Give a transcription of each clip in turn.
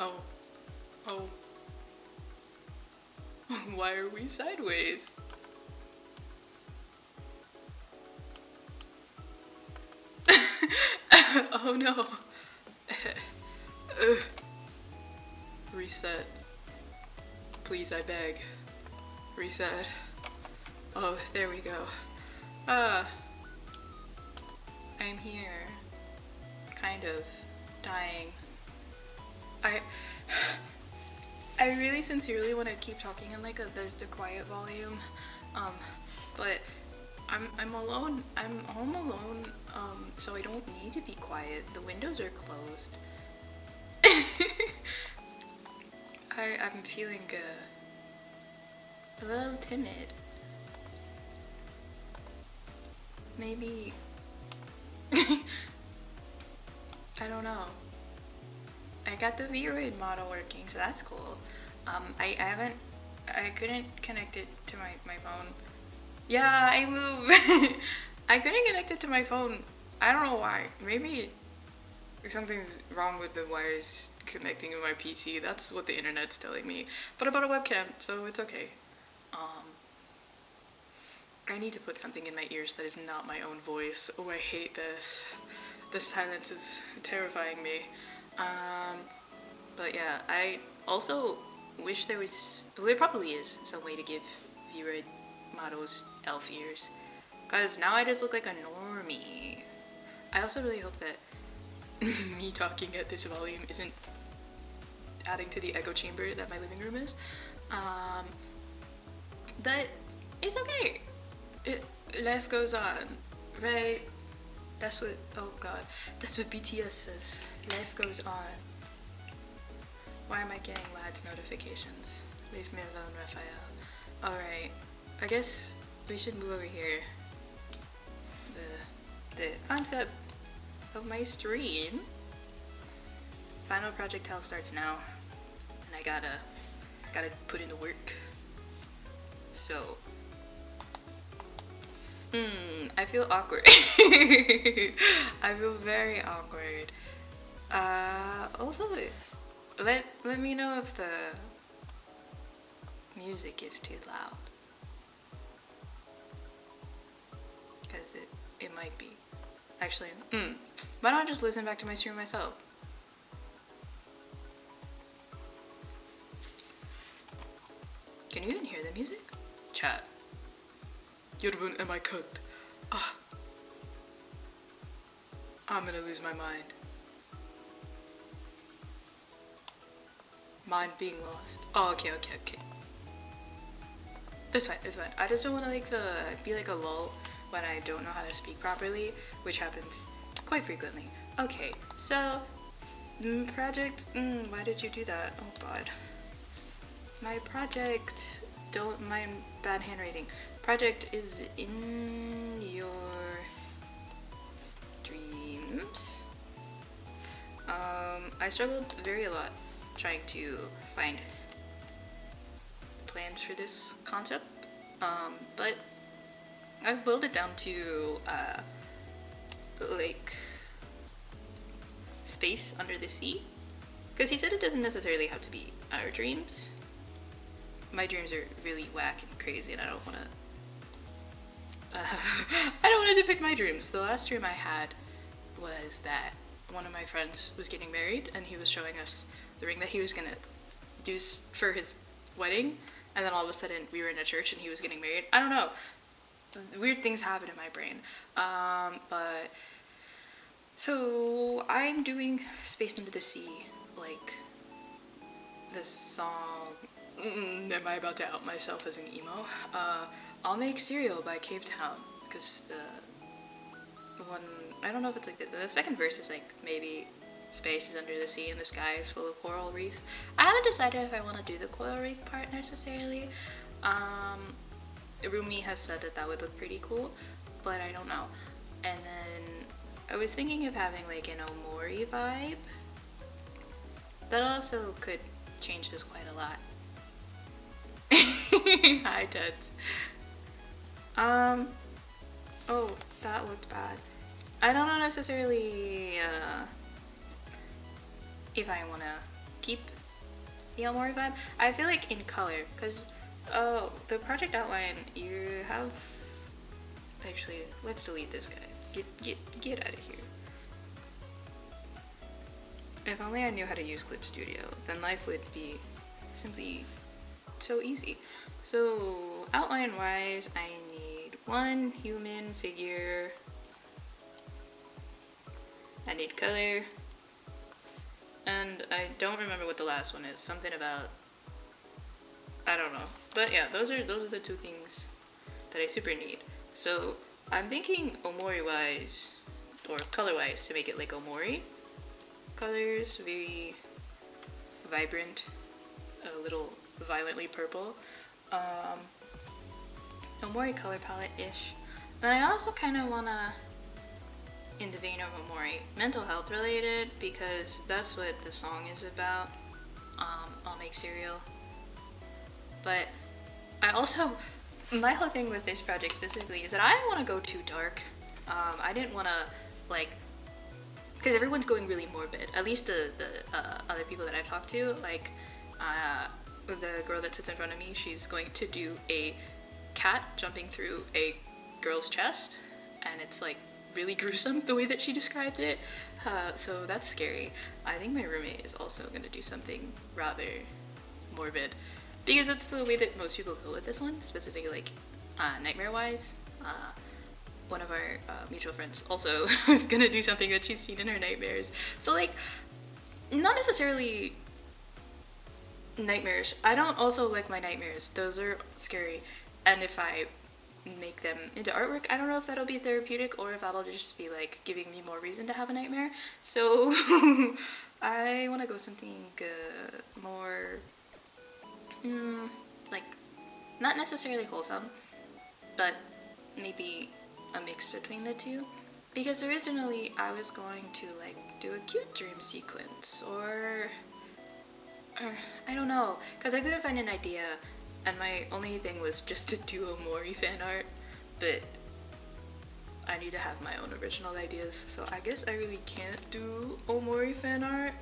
Oh. Oh. Why are we sideways? Oh no. Reset. Please, I beg. Reset. Oh, there we go. I'm here. Kind of. Dying. I really sincerely want to keep talking in like the quiet volume, but I'm alone. I'm home alone, so I don't need to be quiet. The windows are closed. I'm feeling a little timid. Maybe I don't know. I got the V-Roid model working, so that's cool. I couldn't connect it to my phone. Yeah, I move. I couldn't connect it to my phone. I don't know why. Maybe something's wrong with the wires connecting to my PC. That's what the internet's telling me. But I bought a webcam, so it's okay. I need to put something in my ears that is not my own voice. Oh, I hate this. The silence is terrifying me. But yeah, I also wish there was, well, there probably is some way to give V-Roid models elf ears. Cause now I just look like a normie. I also really hope that me talking at this volume isn't adding to the echo chamber that my living room is. But it's okay. Life goes on, right? That's what, oh god, that's what BTS says. Life goes on. Why am I getting lads notifications? Leave me alone, Raphael. Alright, I guess we should move over here. The concept of my stream. Final projectile starts now. And I gotta put in the work. So I feel awkward. I feel very awkward. Also, let me know if the music is too loud. Because it might be. Actually, why don't I just listen back to my stream myself? Can you even hear the music? Chat. 여러분, am I cooked? I'm gonna lose my mind. Mind being lost. Oh, okay. That's fine. I just don't want to be like a lull when I don't know how to speak properly, which happens quite frequently. Okay, so project. Why did you do that? Oh god. My project. Don't mind bad handwriting. Project is in your dreams. I struggled a lot trying to find plans for this concept, but I've boiled it down to like space under the sea, because he said it doesn't necessarily have to be our dreams. My dreams are really whack and crazy, and I don't want to. I don't want to depict my dreams. The last dream I had was that one of my friends was getting married, and he was showing us the ring that he was gonna do for his wedding, and then all of a sudden we were in a church and he was getting married. I don't know. Weird things happen in my brain. But so I'm doing Space Under the Sea, like this song. Am I about to out myself as an emo? I'll Make Cereal by Cave Town, because the one, I don't know if it's like the second verse is like maybe space is under the sea and the sky is full of coral reef. I haven't decided if I want to do the coral reef part necessarily. Rumi has said that would look pretty cool, but I don't know. And then I was thinking of having like an Omori vibe. That also could change this quite a lot. Hi, Teds. Oh, that looked bad. I don't know necessarily if I want to keep the Omori vibe. I feel like in color, because the project outline you have. Actually, let's delete this guy. Get out of here. If only I knew how to use Clip Studio, then life would be simply so easy. So outline wise, I need one human figure. I need color. And I don't remember what the last one is. Something about, I don't know. But yeah, those are the two things that I super need. So I'm thinking Omori wise, or color wise, to make it like Omori. Colors, very vibrant, a little violently purple. Omori color palette-ish. And I also kind of want to, in the vein of Omori, mental health related, because that's what the song is about. I'll make cereal. But I also, my whole thing with this project specifically is that I didn't want to go too dark. I didn't want to, like, because everyone's going really morbid. At least the other people that I've talked to, like, the girl that sits in front of me, she's going to do a cat jumping through a girl's chest, and it's like really gruesome the way that she described it. So that's scary. I think my roommate is also going to do something rather morbid, because that's the way that most people go with this one, specifically like nightmare wise. One of our mutual friends also is gonna do something that she's seen in her nightmares. So like, not necessarily nightmares. I don't also like my nightmares. Those are scary. And if I make them into artwork, I don't know if that'll be therapeutic or if that'll just be like giving me more reason to have a nightmare. So I want to go something more, like, not necessarily wholesome, but maybe a mix between the two, because originally I was going to like do a cute dream sequence or I don't know, because I couldn't find an idea, and my only thing was just to do Omori fan art, but I need to have my own original ideas, so I guess I really can't do Omori fan art,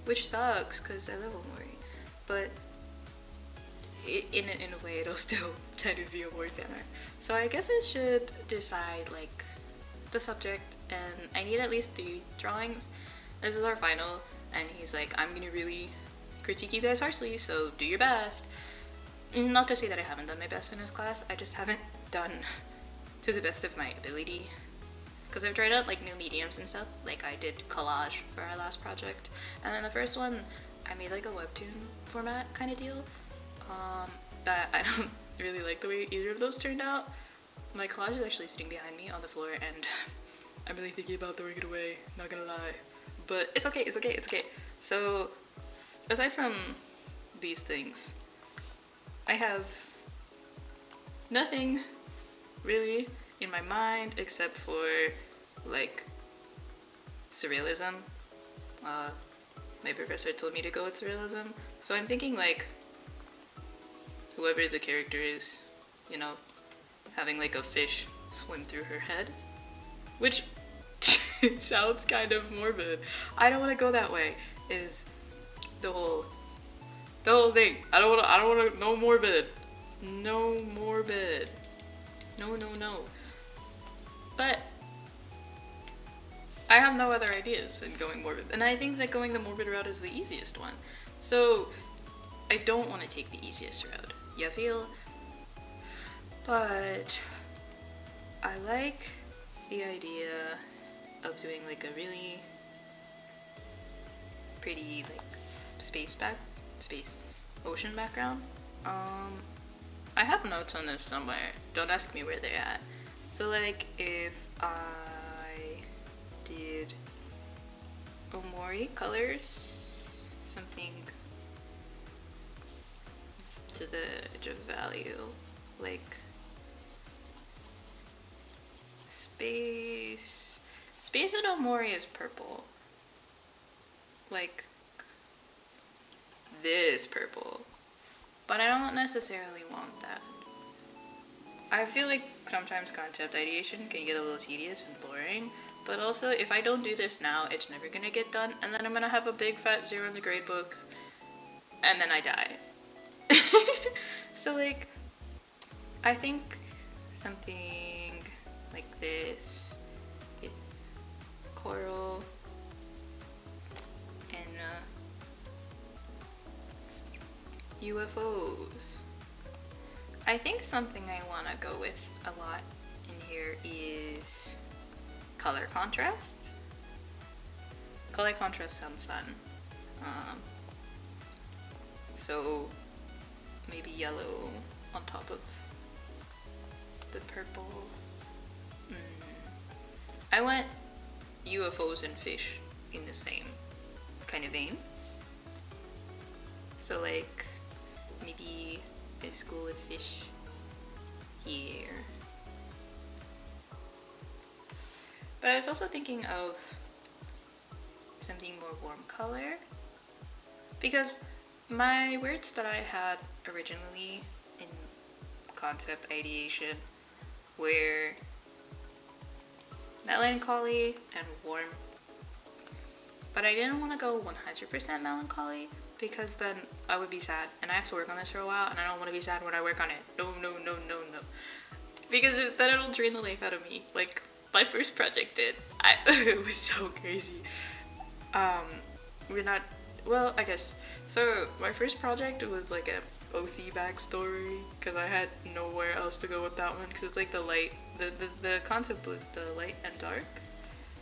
which sucks because I love Omori, but in a way it'll still kind of be Omori fan art. So I guess I should decide like the subject, and I need at least 3 drawings. This is our final, and he's like, I'm gonna really critique you guys harshly, so do your best. Not to say that I haven't done my best in this class, I just haven't done to the best of my ability. Because I've tried out like new mediums and stuff, like I did collage for our last project, and then the first one I made like a webtoon format kind of deal. That I don't really like the way either of those turned out. My collage is actually sitting behind me on the floor, and I'm really thinking about throwing it away, not gonna lie. But it's okay, it's okay, it's okay. So, aside from these things, I have nothing really in my mind except for, like, surrealism. My professor told me to go with surrealism, so I'm thinking, like, whoever the character is, you know, having like a fish swim through her head, which sounds kind of morbid. I don't want to go that way. Is the whole thing. I don't want to. No morbid. No morbid. No. But I have no other ideas than going morbid, and I think that going the morbid route is the easiest one. So I don't want to take the easiest route. You feel? But I like the idea of doing like a really pretty like ocean background. I have notes on this somewhere. Don't ask me where they're at. So like if I did Omori colors, something to the edge of value, like space in Omori is purple, like this purple, but I don't necessarily want that. I feel like sometimes concept ideation can get a little tedious and boring, But also, if I don't do this now, it's never gonna get done, and then I'm gonna have a big fat 0 in the grade book, and then I die. So like, I think something like this with coral and UFOs. I think something I want to go with a lot in here is color contrasts. Color contrasts sound fun. So maybe yellow on top of the purple. I want UFOs and fish in the same kind of vein. So like maybe a school of fish here. But I was also thinking of something more warm color, because my words that I had originally in concept ideation were melancholy and warm, but I didn't want to go 100% melancholy, because then I would be sad and I have to work on this for a while, and I don't want to be sad when I work on it. No, because then it'll drain the life out of me, like my first project did. It was so crazy. I guess, so my first project was like a OC backstory, because I had nowhere else to go with that one, because it's like the concept was the light and dark,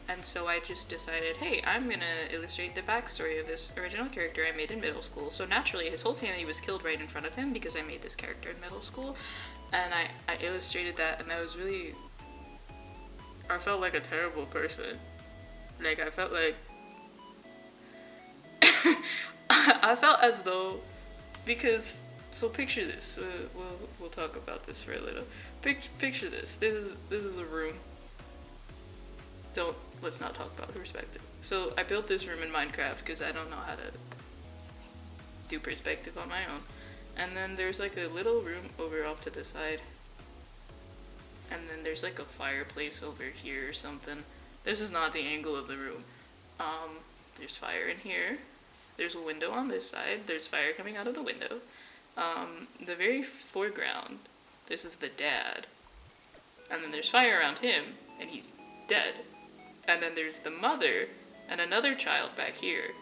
and so I just decided, hey, I'm gonna illustrate the backstory of this original character I made in middle school. So naturally his whole family was killed right in front of him because I made this character in middle school, and I illustrated that, and that was really, I felt like a terrible person. Like, I felt like I felt as though, because, so picture this. We'll talk about this for a little. Picture this. This is a room. Let's not talk about perspective. So I built this room in Minecraft because I don't know how to do perspective on my own. And then there's like a little room over off to the side. And then there's like a fireplace over here or something. This is not the angle of the room. There's fire in here. There's a window on this side. There's fire coming out of the window. The very foreground, this is the dad. And then there's fire around him, and he's dead. And then there's the mother and another child back here.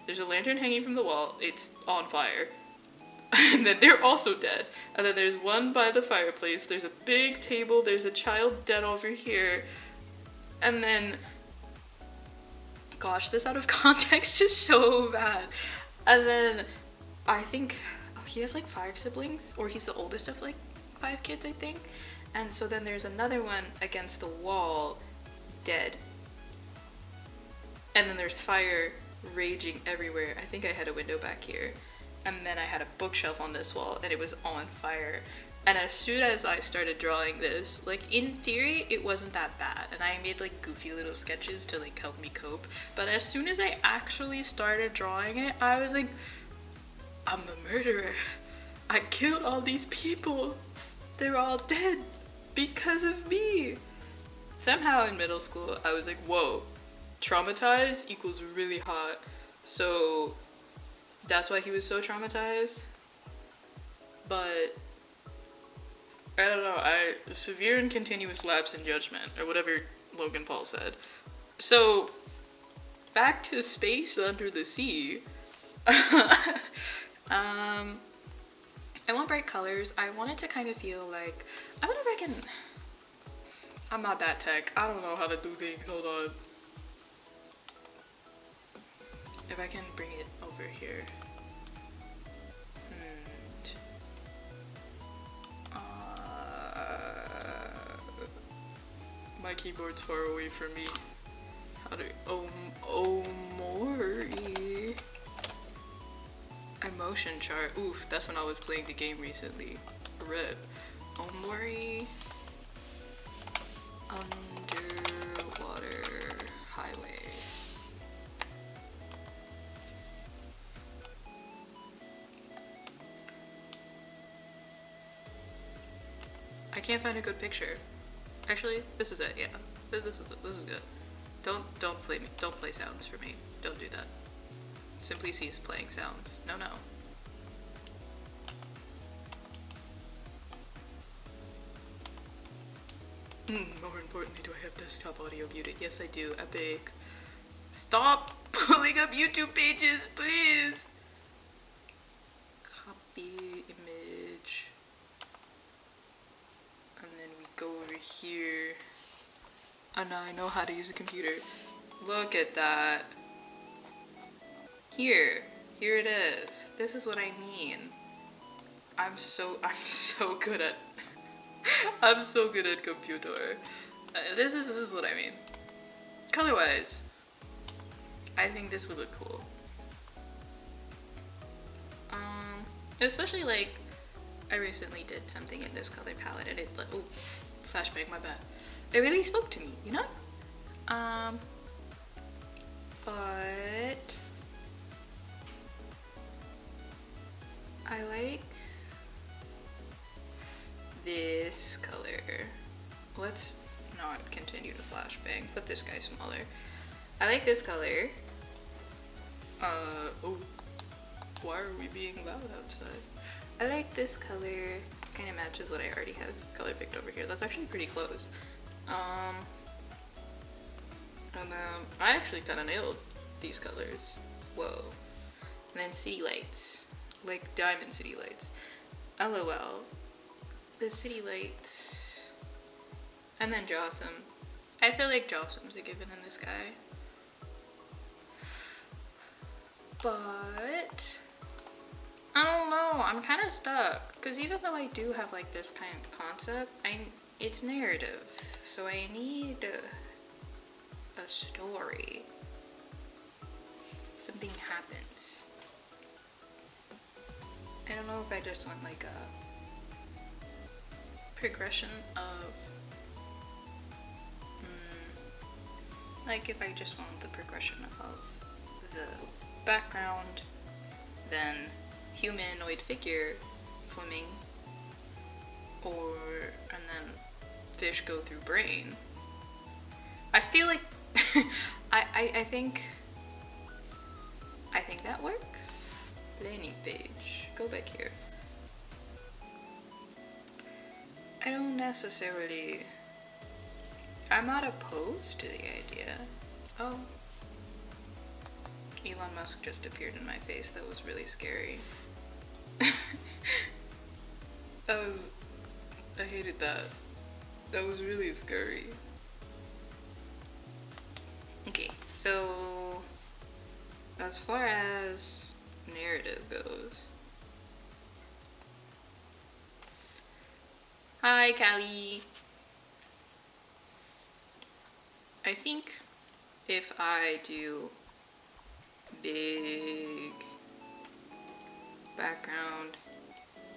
There's a lantern hanging from the wall. It's on fire. And then they're also dead. And then there's one by the fireplace. There's a big table. There's a child dead over here. And then, gosh, this out of context is so bad. And then I think, he has like 5 siblings, or he's the oldest of like 5 kids, I think. And so then there's another one against the wall, dead. And then there's fire raging everywhere. I think I had a window back here. And then I had a bookshelf on this wall, and it was on fire. And as soon as I started drawing this, like, in theory, it wasn't that bad. And I made like goofy little sketches to like help me cope. But as soon as I actually started drawing it, I was like, I'm a murderer. I killed all these people. They're all dead because of me. Somehow in middle school, I was like, whoa, traumatized equals really hot. So that's why he was so traumatized. But I don't know, severe and continuous lapse in judgment, or whatever Logan Paul said. So back to space under the sea. I want bright colors. I want it to kind of feel like, I wonder if I can, I'm not that tech. I don't know how to do things. Hold on. If I can bring it over here. My keyboard's far away from me. How do Omori. Emotion chart. Oof, that's when I was playing the game recently. Rip. Omori underwater highway. I can't find a good picture. Actually, this is it, yeah. This is good. Don't play me. Don't play sounds for me. Don't do that. Simply cease playing sounds. No. More importantly, do I have desktop audio muted? Yes, I do. Epic. Stop pulling up YouTube pages, please. Copy image. And then we go over here. And now I know how to use a computer. Look at that. Here it is. This is what I mean. I'm so good at I'm so good at computer. This is what I mean. Color-wise, I think this would look cool. Especially like I recently did something in this color palette and it like, oh, flashback, my bad. It really spoke to me, you know? But I like this color. Let's not continue to flashbang. Put this guy smaller. I like this color. Oh, why are we being loud outside? I like this color. Kind of matches what I already have color picked over here. That's actually pretty close. And then I actually kind of nailed these colors. Whoa. And then city lights, like diamond city lights. LOL. The city lights. And then Jossum. I feel like Jossum's a given in this guy. But I don't know, I'm kind of stuck. Because even though I do have like this kind of concept, it's narrative. So I need a story. Something happens. I don't know if I just want like a progression of like if I just want the progression of the background, then humanoid figure swimming, and then fish go through brain. I feel like I think that works. Planning page. Go back here. I don't necessarily. I'm not opposed to the idea. Oh. Elon Musk just appeared in my face. That was really scary. I hated that. That was really scary. Okay, so as far as narrative goes. Hi, Callie. I think if I do big background,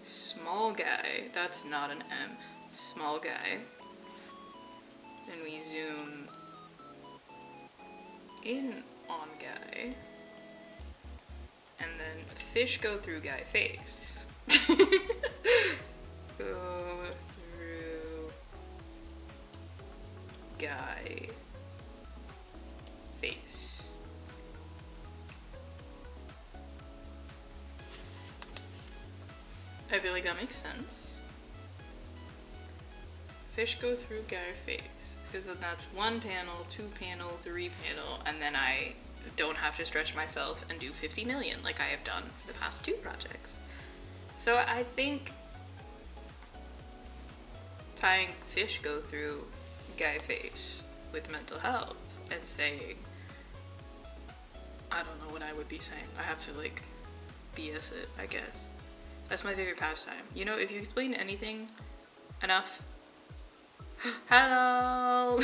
small guy, that's not an M, small guy, then we zoom in on guy, and then fish go through guy face. Go through guy face. I feel like that makes sense. Fish go through guy face, because then that's 1 panel, 2 panel, 3 panel, and then I don't have to stretch myself and do 50 million like I have done for the past 2 projects. So I think tying fish go through guy face with mental health and saying, I don't know what I would be saying. I have to like BS it, I guess. That's my favorite pastime. You know, if you explain anything enough. Hello!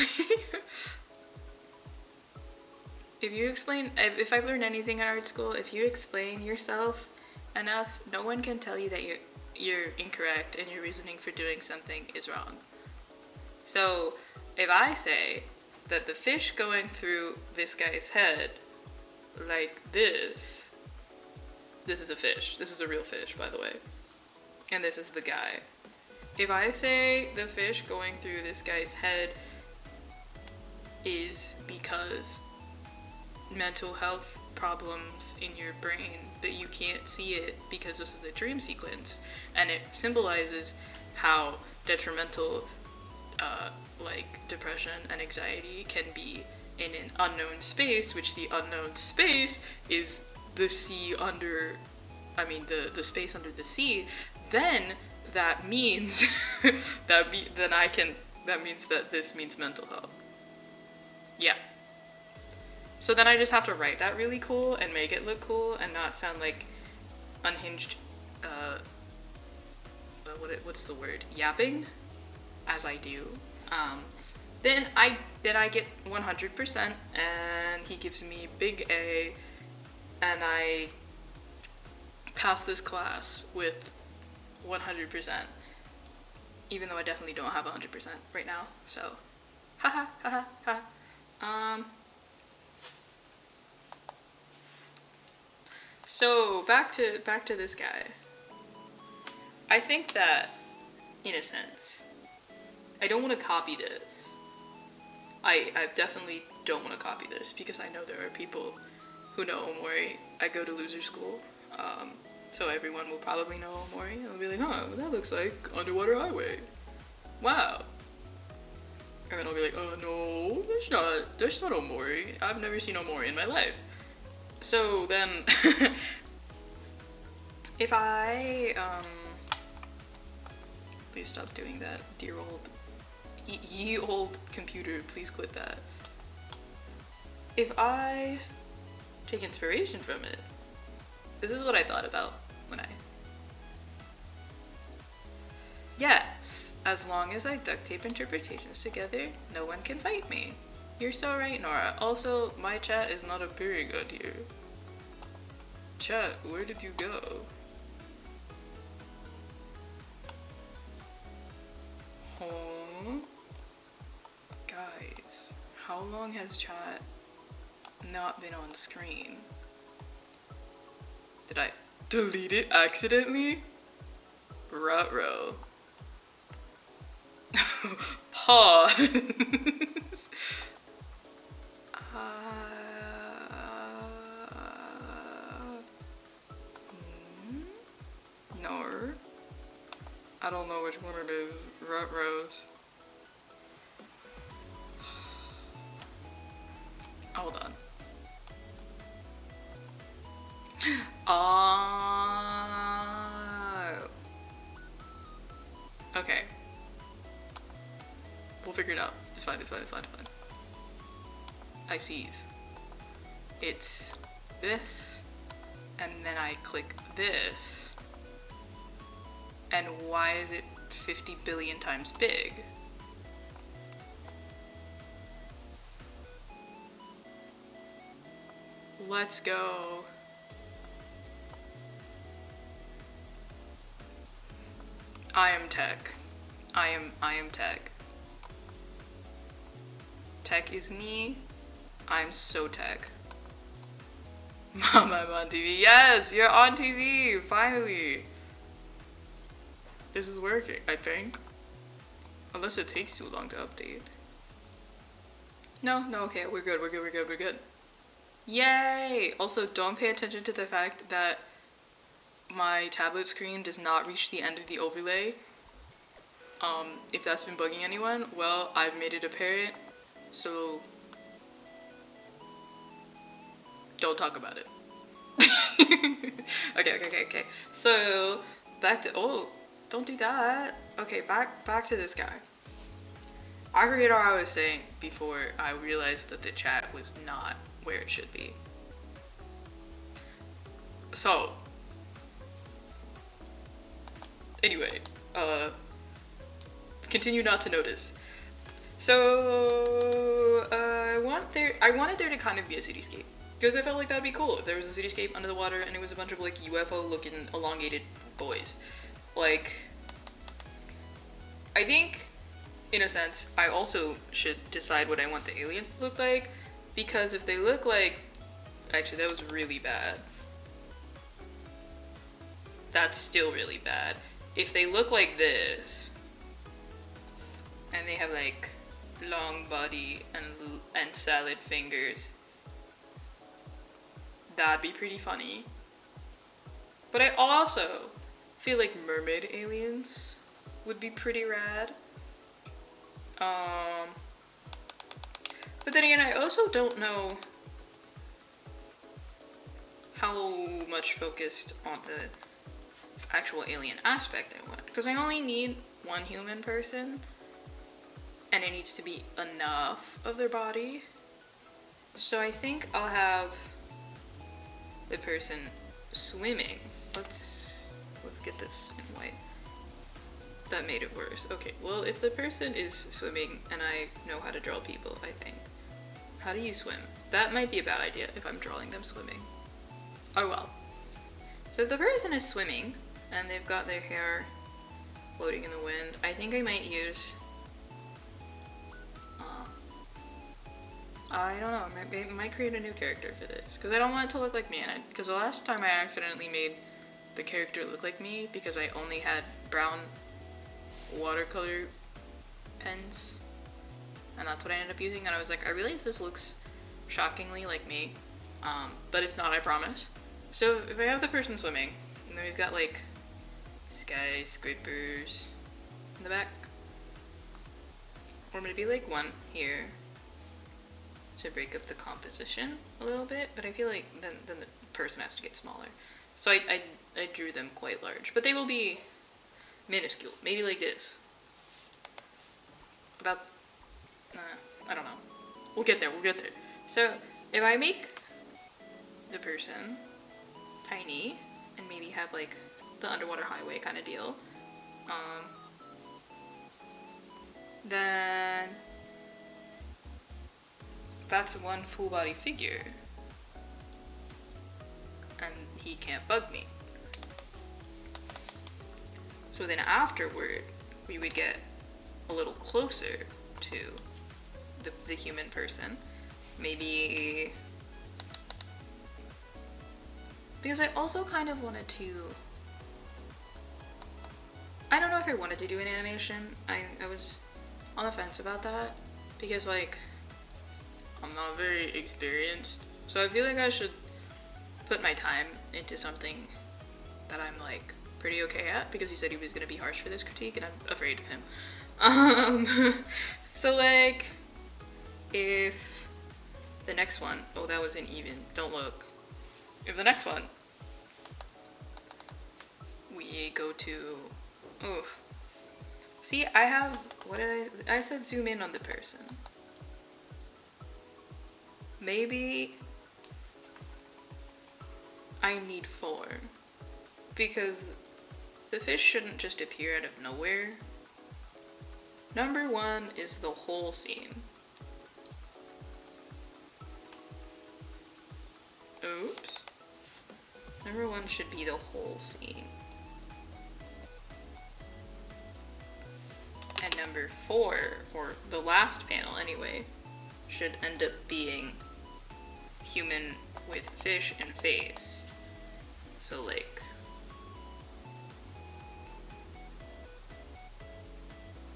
If I've learned anything in art school, if you explain yourself enough, no one can tell you that you're incorrect and your reasoning for doing something is wrong. So, if I say that the fish going through this guy's head like this is a fish. This is a real fish, by the way. And this is the guy. If I say the fish going through this guy's head is because mental health problems in your brain, but you can't see it because this is a dream sequence, and it symbolizes how detrimental like depression and anxiety can be in an unknown space, which the unknown space is the sea under, I mean the space under the sea. Then that means that means that this means mental health. Yeah. So then I just have to write that really cool and make it look cool and not sound like unhinged, what's the word? Yapping, as I do. Then I get 100%, and he gives me big A, and I pass this class with 100%, even though I definitely don't have 100% right now. So, haha, haha, ha. So back to this guy. I think that, in a sense, I don't want to copy this. I definitely don't want to copy this because I know there are people who know Omori. I go to loser school, so everyone will probably know Omori. And they'll be like, huh, that looks like Underwater Highway. Wow. And then I'll be like, oh no, there's not Omori. I've never seen Omori in my life. So then, if I, please stop doing that, dear old, ye old computer, please quit that. If I take inspiration from it, this is what I thought about when yes, as long as I duct tape interpretations together, no one can fight me. You're so right, Nora. Also, my chat is not appearing on here. Chat, where did you go? Guys, how long has chat not been on screen? Did I delete it accidentally? Ruh-roh. Pause. No. I don't know which one it is. Ruh-rohs. Hold on. Okay. We'll figure it out. It's fine. I sees. It's this, and then I click this. And why is it 50 billion times big? Let's go. I am tech. I am tech. Tech is me. I'm so tech. Mom, I'm on TV. Yes, you're on TV, finally. This is working, I think. Unless it takes too long to update. No, okay, we're good. Yay! Also, don't pay attention to the fact that my tablet screen does not reach the end of the overlay. If that's been bugging anyone, well, I've made it apparent, so don't talk about it. Okay. So, back to, oh, don't do that. Okay, back to this guy. I forget what I was saying before I realized that the chat was not where it should be. So, anyway, continue not to notice. So, I wanted there to kind of be a cityscape, because I felt like that'd be cool if there was a cityscape under the water and it was a bunch of like UFO looking elongated boys. Like, I think, in a sense, I also should decide what I want the aliens to look like, because if they look like, actually that was really bad. That's still really bad. If they look like this, and they have like long body and salad fingers. That'd be pretty funny. But I also feel like mermaid aliens would be pretty rad. But then again, I also don't know how much focused on the actual alien aspect I want. Because I only need one human person, and it needs to be enough of their body. So I think I'll have the person swimming. Let's get this in white. That made it worse. Okay, well, if the person is swimming and I know how to draw people, I think. How do you swim? That might be a bad idea if I'm drawing them swimming. Oh well. So if the person is swimming and they've got their hair floating in the wind, I think I might use I don't know, I might create a new character for this, because I don't want it to look like me, because the last time I accidentally made the character look like me because I only had brown watercolor pens, and that's what I ended up using, and I was like, I realize this looks shockingly like me, but it's not, I promise. So if I have the person swimming, and then we've got like skyscrapers in the back, or maybe like one here to break up the composition a little bit, but I feel like then the person has to get smaller. So I drew them quite large, but they will be minuscule, maybe like this. About, I don't know. We'll get there. So if I make the person tiny and maybe have like the underwater highway kind of deal, then that's one full body figure, and he can't bug me. So then afterward, we would get a little closer to the human person. Maybe, because I also kind of wanted to, I don't know if I wanted to do an animation. I was on the fence about that, because like, I'm not very experienced, so I feel like I should put my time into something that I'm like pretty okay at, because he said he was gonna be harsh for this critique, and I'm afraid of him. So like, if the next one, oh, that wasn't even, don't look. If the next one, we go to, oh, see, I have, what did I said zoom in on the person. Maybe I need 4, because the fish shouldn't just appear out of nowhere. Number 1 is the whole scene. Oops. Number 1 should be the whole scene. And number 4, or the last panel anyway, should end up being human with fish and face. So like,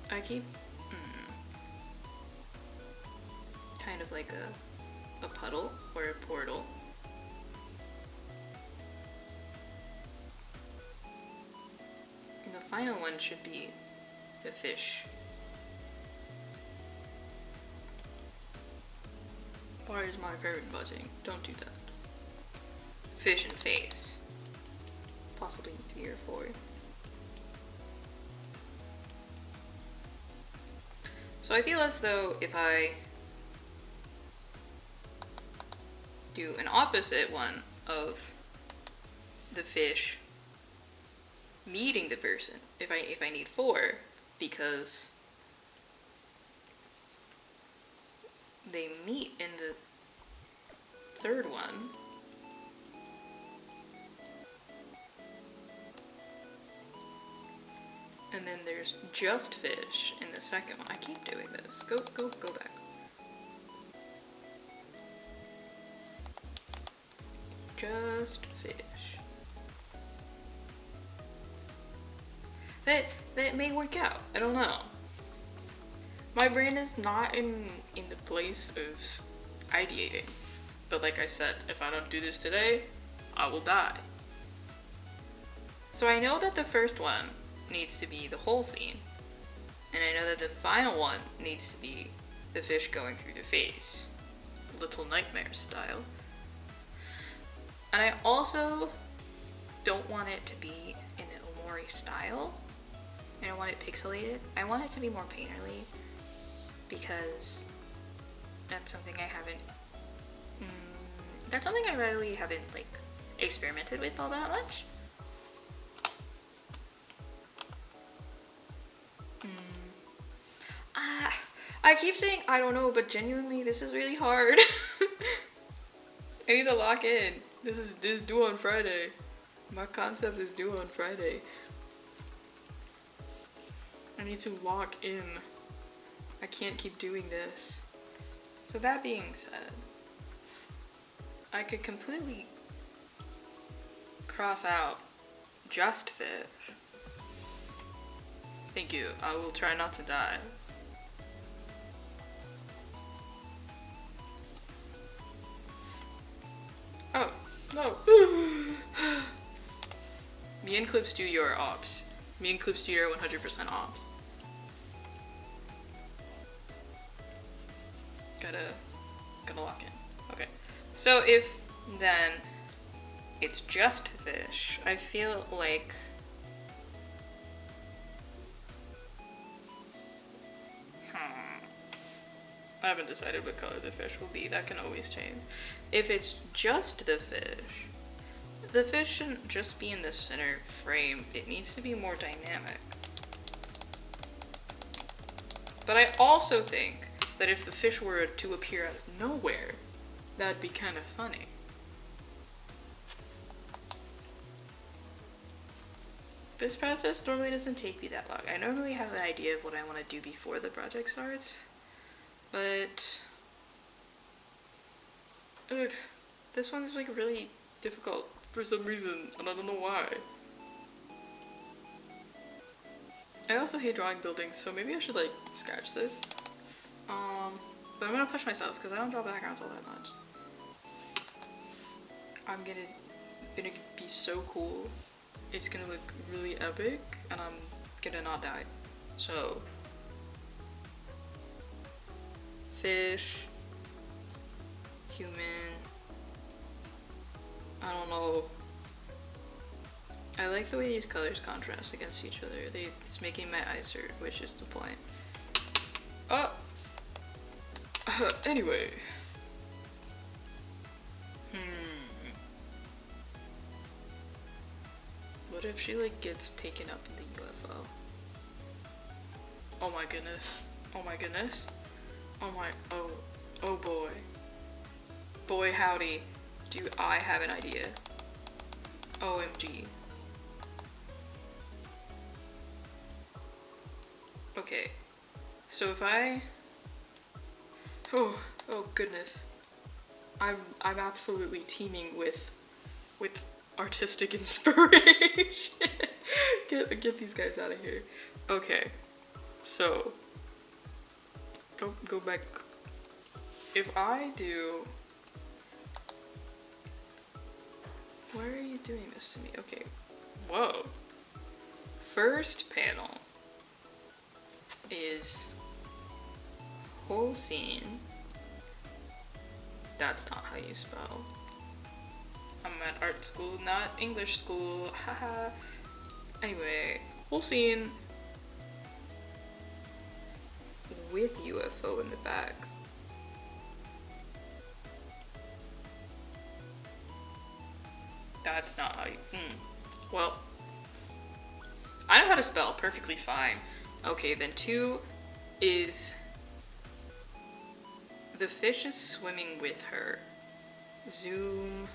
I keep kind of like a puddle or a portal. And the final one should be the fish. Why is my phone buzzing? Don't do that. Fish and face. Possibly 3 or 4. So I feel as though if I do an opposite one of the fish meeting the person, if I need 4, because they meet in the third one. And then there's just fish in the second one. I keep doing this. Go back. Just fish. That may work out. I don't know. My brain is not in the place of ideating. But like I said, if I don't do this today, I will die. So I know that the first one needs to be the whole scene. And I know that the final one needs to be the fish going through the face. Little Nightmare style. And I also don't want it to be in the Omori style. I don't want it pixelated. I want it to be more painterly because that's something I haven't. That's something I really haven't like experimented with all that much. I keep saying I don't know, but genuinely this is really hard. I need to lock in. This is due on Friday. My concept is due on Friday. I need to lock in. I can't keep doing this. So that being said, I could completely cross out just fish. Thank you. I will try not to die. Oh, no. Me and Clip Studio are ops. Me and Clip Studio are 100% ops. Gotta lock in. Okay. So if then it's just fish, I feel like I haven't decided what color the fish will be. That can always change. If it's just the fish shouldn't just be in the center frame. It needs to be more dynamic. But I also think that if the fish were to appear out of nowhere, that'd be kind of funny. This process normally doesn't take me that long. I normally have an idea of what I want to do before the project starts. But this one is like really difficult for some reason, and I don't know why. I also hate drawing buildings, so maybe I should like scratch this. But I'm gonna push myself because I don't draw backgrounds all that much. I'm gonna be so cool. It's gonna look really epic, and I'm gonna not die. So. Fish, human, I don't know. I like the way these colors contrast against each other. It's making my eyes hurt, which is the point. Oh! Anyway. What if she like gets taken up in the UFO? Oh my goodness. Oh my goodness. Oh boy. Boy howdy, do I have an idea. OMG. Okay, so if I, oh goodness. I'm absolutely teeming with artistic inspiration. Get these guys out of here. Okay, so go back. If I do, why are you doing this to me? Okay, whoa. First panel is whole scene. That's not how you spell. I'm at art school, not English school. Haha. Anyway, whole scene with UFO in the back. That's not how you. Well, I know how to spell perfectly fine. Okay, then 2 is the fish is swimming with her. Zoom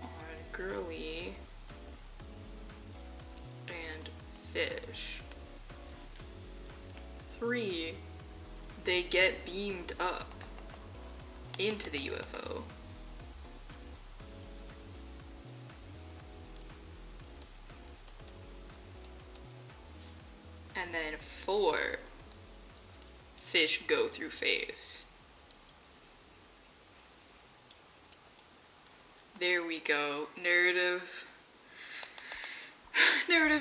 on girly and fish. 3, they get beamed up into the UFO. And then 4, fish go through phase. There we go. Narrative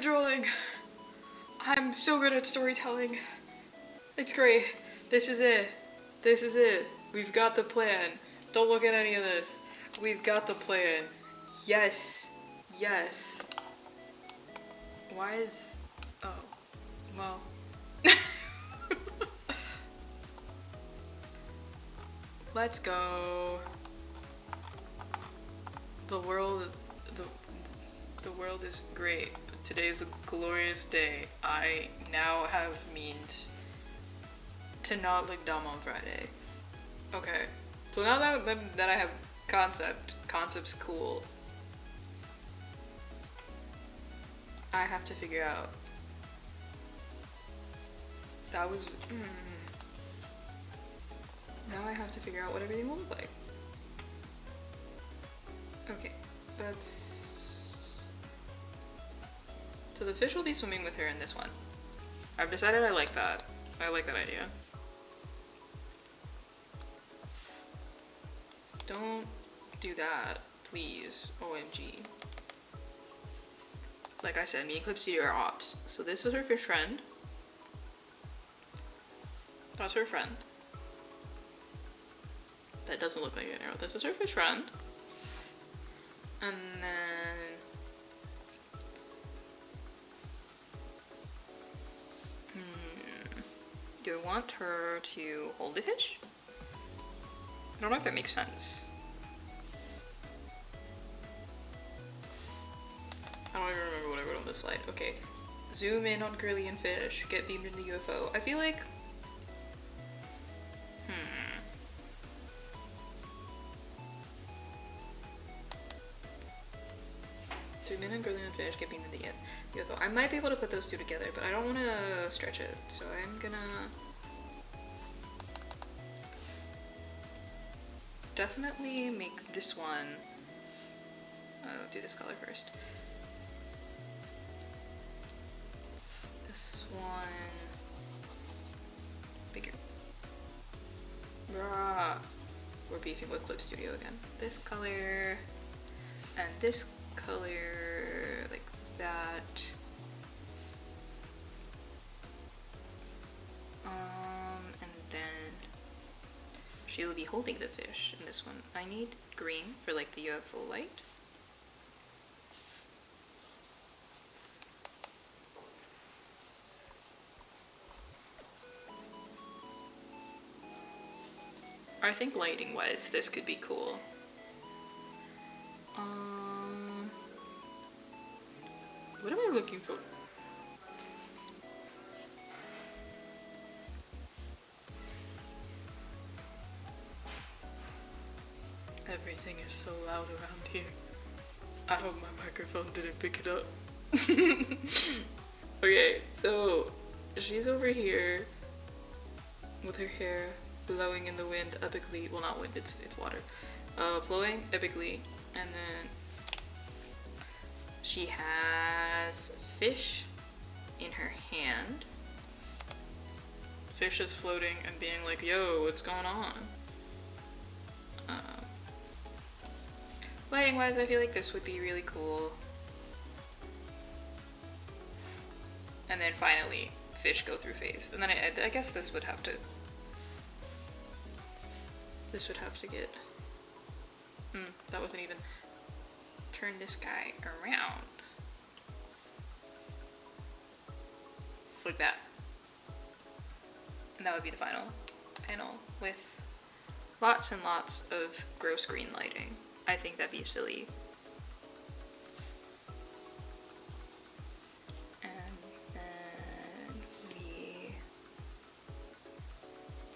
drawing. I'm so good at storytelling. It's great. This is it. This is it. We've got the plan. Don't look at any of this. We've got the plan. Yes. Yes. Why is... Oh. Well. Let's go. The world is great. Today is a glorious day. I now have means to not look dumb on Friday. Okay. So now that I have concept's cool. I have to figure out. That was... Now I have to figure out what everything will look like. Okay, that's... So the fish will be swimming with her in this one. I've decided I like that. I like that idea. Don't do that, please. OMG. Like I said, me and Clip Studio are ops. So this is her fish friend. That's her friend. That doesn't look like an arrow. This is her fish friend. And then... Do I want her to hold the fish? I don't know if that makes sense. I don't even remember what I wrote on this slide. Okay. Zoom in on Curly and fish. Get beamed in the UFO. I feel like... Zoom in on Curly and fish. Get beamed in the UFO. I might be able to put those two together, but I don't want to stretch it. So I'm gonna... definitely make this one... I'll do this color first. This one... bigger. Rah. We're beefing with Clip Studio again. This color... and this color... like that. And then... she'll be holding the fish in this one. I need green for like the UFO light. I think lighting wise this could be cool. What am I looking for? Everything is so loud around here. I hope my microphone didn't pick it up. Okay, so she's over here with her hair blowing in the wind epically. Well, not wind, it's water. Blowing epically, and then she has fish in her hand. Fish is floating and being like, yo, what's going on? Lighting wise, I feel like this would be really cool. And then finally, fish go through phase. And then I guess this would have to get... that wasn't even... turn this guy around. Like that. And that would be the final panel with lots and lots of gross green lighting. I think that'd be silly. And then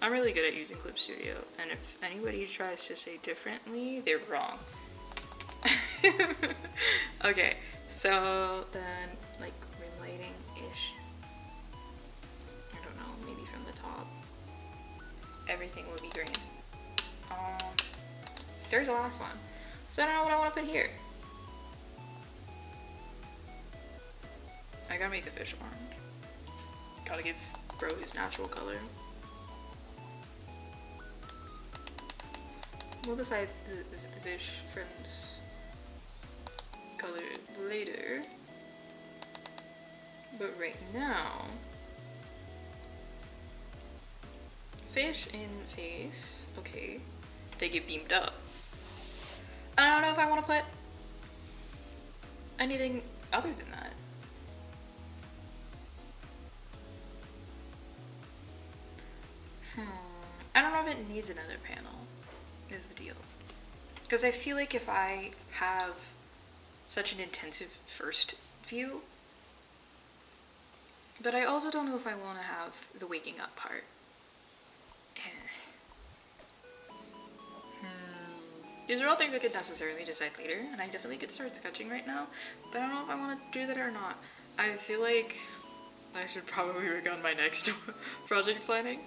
I'm really good at using Clip Studio, and if anybody tries to say differently, they're wrong. Okay, so then like rim lighting-ish. I don't know, maybe from the top. Everything will be green. There's the last one. So I don't know what I want to put here. I gotta make the fish orange. Gotta give bro his natural color. We'll decide the fish friend's color later. But right now, fish in face. Okay, they get beamed up. I don't know if I want to put anything other than that. I don't know if it needs another panel, is the deal. Because I feel like if I have such an intensive first view, but I also don't know if I want to have the waking up part. These are all things I could necessarily decide later, and I definitely could start sketching right now, but I don't know if I want to do that or not. I feel like I should probably work on my next project planning,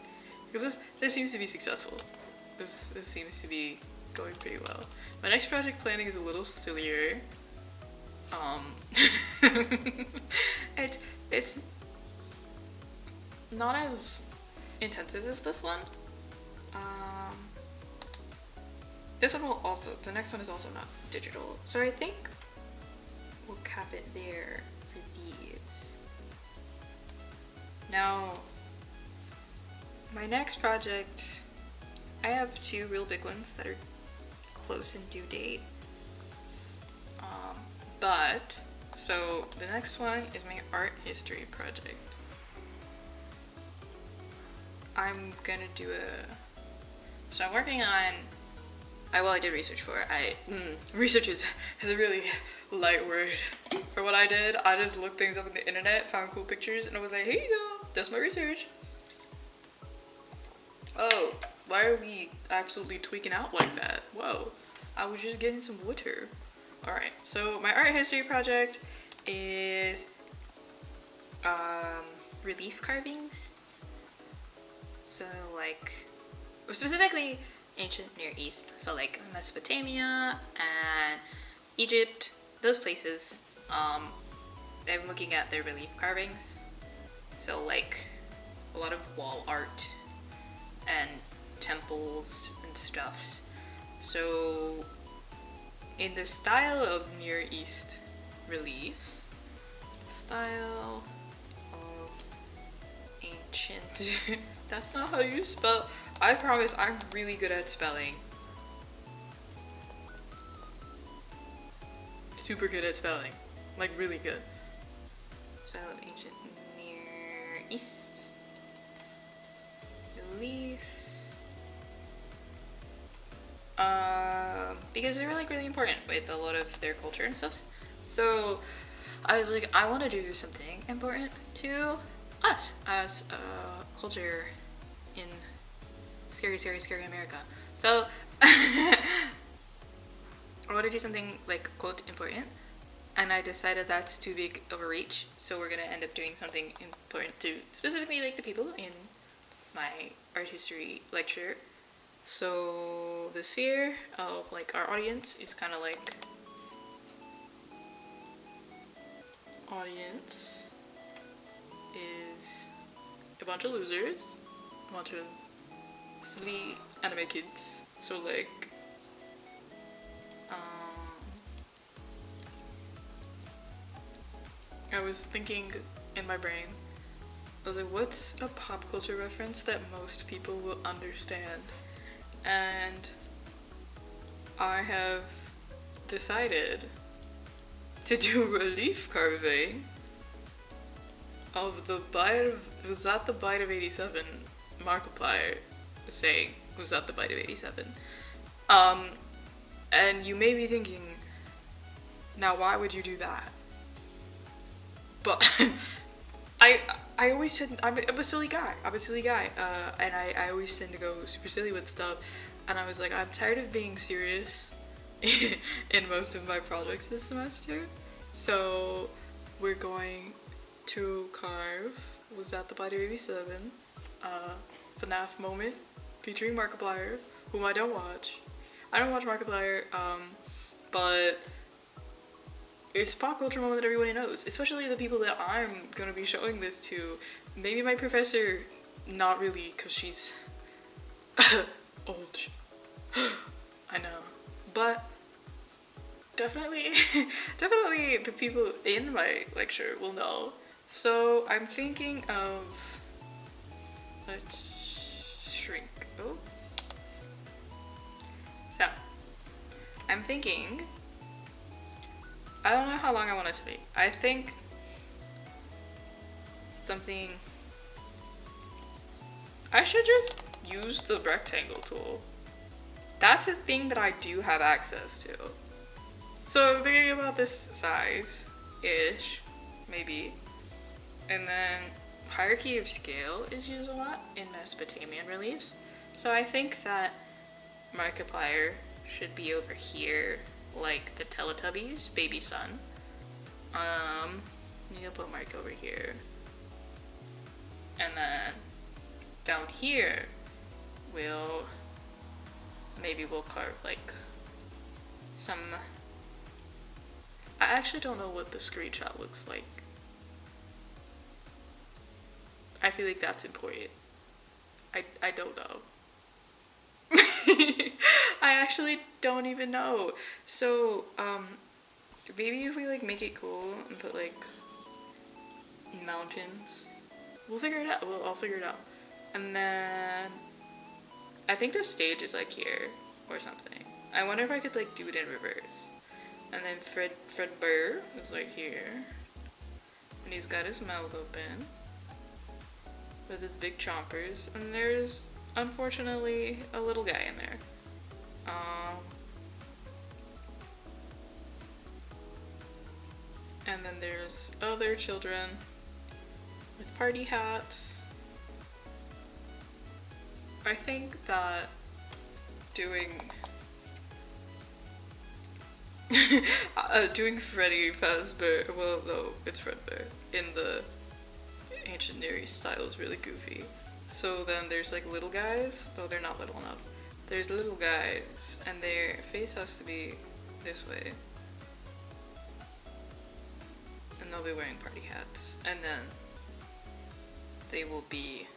because this seems to be successful. This seems to be going pretty well. My next project planning is a little sillier. It's not as intensive as this one. This one will also, the next one is also not digital. So I think we'll cap it there for these. Now, my next project, I have two real big ones that are close in due date. So the next one is my art history project. I'm gonna do so I'm working on, I did research for it. Research is a really light word for what I did. I just looked things up on the internet, found cool pictures, and I was like, here you go, that's my research. Oh, why are we absolutely tweaking out like that? Whoa, I was just getting some water. Alright, so my art history project is relief carvings. So like, specifically ancient Near East. So like Mesopotamia and Egypt, those places. I'm looking at their relief carvings. So like a lot of wall art and temples and stuffs. So in the style of Near East reliefs, style of ancient, that's not how you spell, I promise I'm really good at spelling. Super good at spelling, like really good. Style of ancient Near East reliefs. Because they're like really important with a lot of their culture and stuff. So I was like, I want to do something important to us as a culture in scary America. So I want to do something like quote important, and I decided that's too big of a reach. So we're gonna end up doing something important to specifically like the people in my art history lecture. So the sphere of like our audience is kind of like audience is a bunch of losers, a bunch of silly anime kids. So like I was thinking in my brain, I was like, what's a pop culture reference that most people will understand? And I have decided to do relief carving of the bite of, was that the bite of 87? Markiplier was saying, was that the bite of 87? And you may be thinking, now why would you do that? But I always tend, I'm a silly guy, and I always tend to go super silly with stuff, and I was like, I'm tired of being serious in most of my projects this semester, so we're going to carve, was that the bite of 87, FNAF moment, featuring Markiplier, whom I don't watch. I don't watch Markiplier, but it's a pop culture moment that everybody knows, especially the people that I'm gonna be showing this to. Maybe my professor, not really, because she's old. I know. But definitely, definitely the people in my lecture will know. So I'm thinking of, let's shrink. Oh. So I'm thinking, I don't know how long I want it to be. I think something, I should just use the rectangle tool. That's a thing that I do have access to. So I'm thinking about this size-ish, maybe. And then hierarchy of scale is used a lot in Mesopotamian reliefs. So I think that Markiplier should be over here, like the Teletubbies, baby sun. You can put Mark over here. And then down here, maybe we'll carve like some, I actually don't know what the screenshot looks like. I feel like that's important. I don't know. I actually don't even know. So, maybe if we like make it cool and put like mountains, we'll figure it out. I'll figure it out. And then I think the stage is like here or something. I wonder if I could like do it in reverse. And then Fred Burr is like here, and he's got his mouth open with his big chompers, and there's unfortunately a little guy in there. And then there's other children with party hats. I think that doing doing Freddy Fazbear, well no, it's Fredbear, in the ancient Near East style is really goofy. So then there's like little guys, though they're not little enough. There's little guys, and their face has to be this way. And they'll be wearing party hats. And then they will be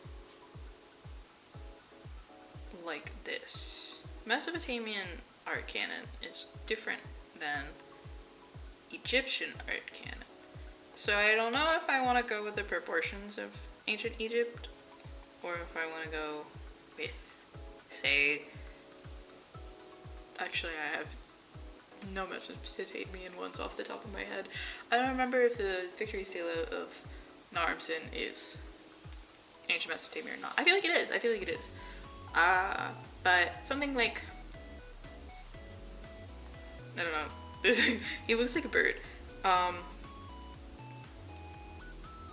like this. Mesopotamian art canon is different than Egyptian art canon. So I don't know if I want to go with the proportions of ancient Egypt, or if I want to go with, say, actually I have no Mesopotamian ones off the top of my head. I don't remember if the Victory Stela of Naramsin is ancient Mesopotamia or not. I feel like it is. I feel like it is. But something like, I don't know. He looks like a bird.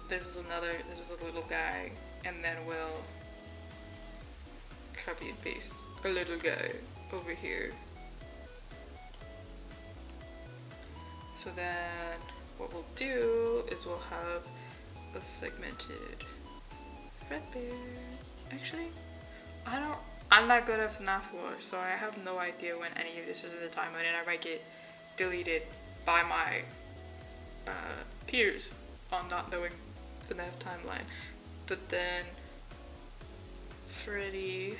This is a little guy, and then we'll copy and paste a little guy over here. So then what we'll do is we'll have a segmented Fredbear. Actually, I'm not good at FNAF lore, so I have no idea when any of this is in the timeline, and I might get deleted by my peers on not knowing FNAF timeline. But then Freddy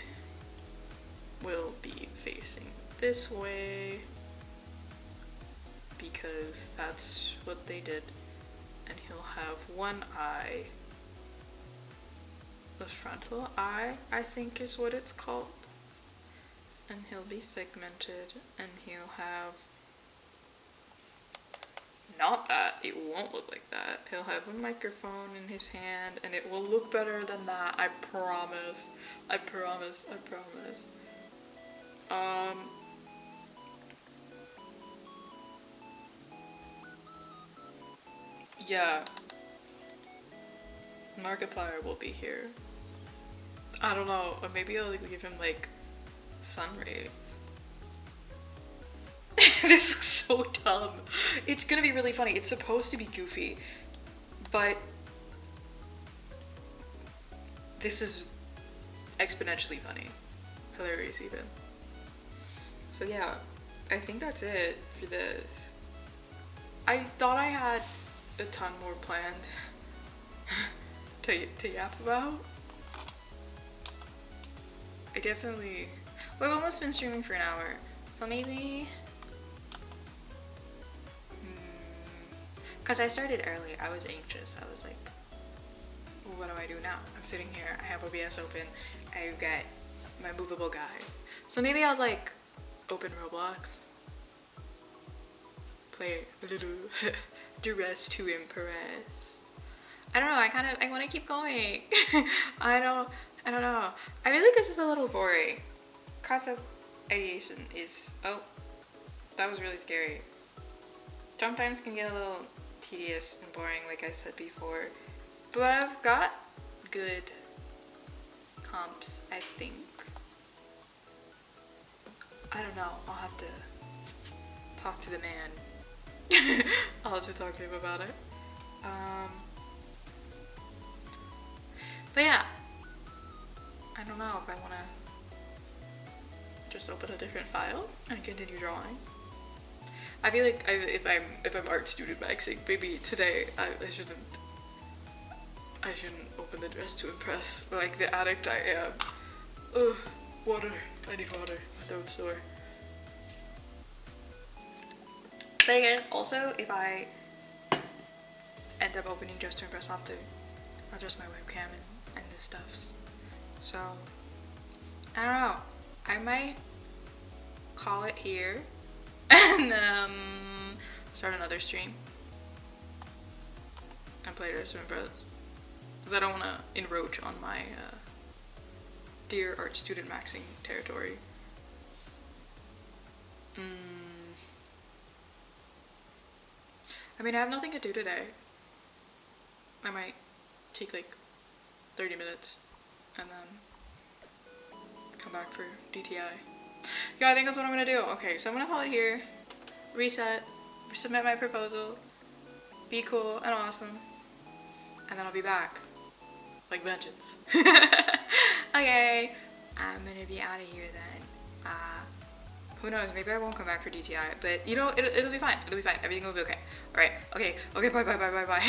will be facing this way because that's what they did, and he'll have one eye. The frontal eye, I think is what it's called. And he'll be segmented, and he'll have not that, it won't look like that. He'll have a microphone in his hand, and it will look better than that, I promise. I promise, I promise. Yeah. Markiplier will be here. I don't know, or maybe I'll give him like sun rays. This looks so dumb. It's gonna be really funny. It's supposed to be goofy, but this is exponentially funny. Hilarious even. So yeah, I think that's it for this. I thought I had a ton more planned to yap about. I've almost been streaming for an hour, So maybe, because I started early, I was anxious. I was like, well, what do I do now? I'm sitting here, I have OBS open, I've got my movable guy. So maybe I'll like open Roblox, play a little duress to impress. I don't know, I want to keep going. I don't know. I feel like this is a little boring. Concept ideation is, oh, that was really scary. Sometimes can get a little tedious and boring, like I said before. But I've got good comps, I think. I don't know, I'll have to talk to the man. I'll have to talk to him about it. But yeah, I don't know if I want to just open a different file and continue drawing. I feel like if I'm art student maxing, maybe today I shouldn't open the dress to impress like the addict I am. Ugh, water. I need water. My throat's sore. But again, also if I end up opening just to impress, I'll have to adjust my webcam and this stuffs. So I don't know. I might call it here and start another stream and play Dress to Impress, because I don't want to encroach on my dear art student maxing territory. I mean, I have nothing to do today. I might take like 30 minutes and then come back for DTI. Yeah, I think that's what I'm gonna do. Okay, so I'm gonna call it here, reset, submit my proposal, be cool and awesome, and then I'll be back. Like vengeance. Okay, I'm gonna be out of here then. Who knows, maybe I won't come back for DTI, but you know, it'll be fine. It'll be fine. Everything will be okay. Alright, okay, bye, bye.